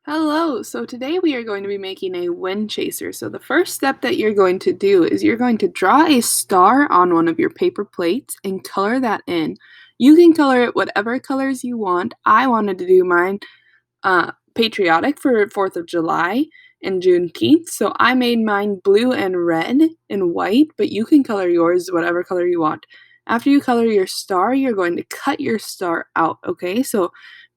Hello, so today we are going to be making a wind chaser. So the first step that you're going to do is you're going to draw a star on one of your paper plates and color that in. You can color it whatever colors you want. I wanted to do mine patriotic for 4th of July and Juneteenth, so I made mine blue and red and white, but you can color yours whatever color you want. After you color your star, you're going to cut your star out, okay? So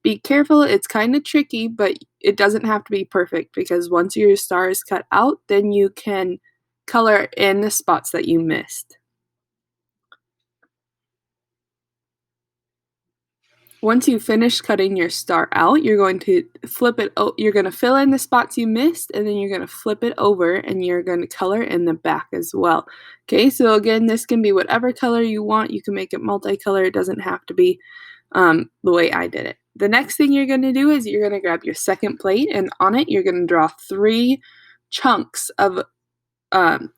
be careful, it's kind of tricky, but it doesn't have to be perfect because once your star is cut out, then you can color in the spots that you missed. Once you finish cutting your star out, you're going to you're going to fill in the spots you missed, and then you're going to flip it over and you're going to color in the back as well. Okay, so again, this can be whatever color you want. You can make it multicolor. It doesn't have to be the way I did it. The next thing you're going to do is you're going to grab your second plate, and on it you're going to draw 3 chunks of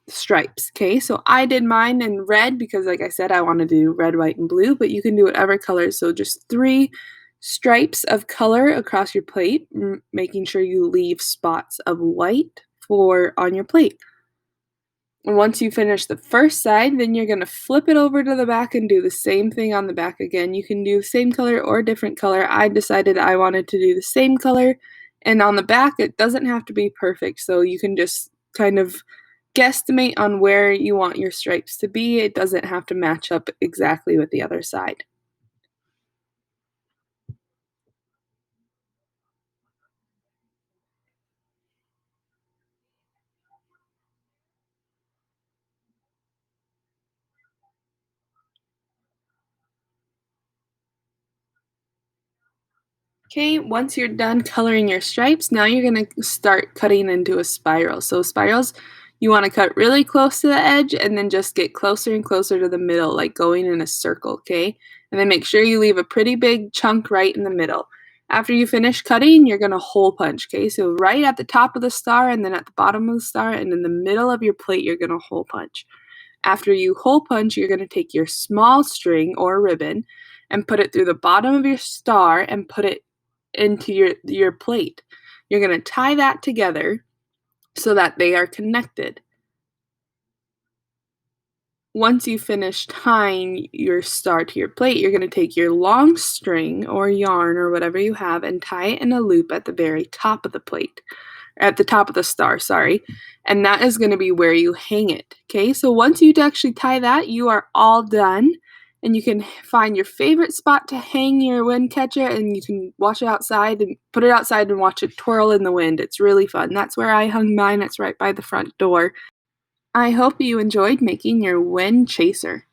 stripes. Okay, so I did mine in red because, like I said, I want to do red, white, and blue, but you can do whatever colors. So just 3 stripes of color across your plate, making sure you leave spots of white for on your plate. And once you finish the first side, then you're going to flip it over to the back and do the same thing on the back again. You can do same color or different color. I decided I wanted to do the same color, and on the back it doesn't have to be perfect, so you can just kind of guesstimate on where you want your stripes to be. It doesn't have to match up exactly with the other side. Okay, once you're done coloring your stripes, now you're going to start cutting into a spiral. So spirals, you want to cut really close to the edge and then just get closer and closer to the middle, like going in a circle, okay? And then make sure you leave a pretty big chunk right in the middle. After you finish cutting, you're going to hole punch, okay? So right at the top of the star and then at the bottom of the star and in the middle of your plate, you're going to hole punch. After you hole punch, you're going to take your small string or ribbon and put it through the bottom of your star and put it into your plate. You're going to tie that together so that they are connected. Once you finish tying your star to your plate, you're going to take your long string or yarn or whatever you have and tie it in a loop at the very top of the plate, at the top of the star, sorry. And that is going to be where you hang it. Okay, so once you actually tie that, you are all done. And you can find your favorite spot to hang your wind catcher, and you can watch it outside and put it outside and watch it twirl in the wind. It's really fun. That's where I hung mine. It's right by the front door. I hope you enjoyed making your wind chaser.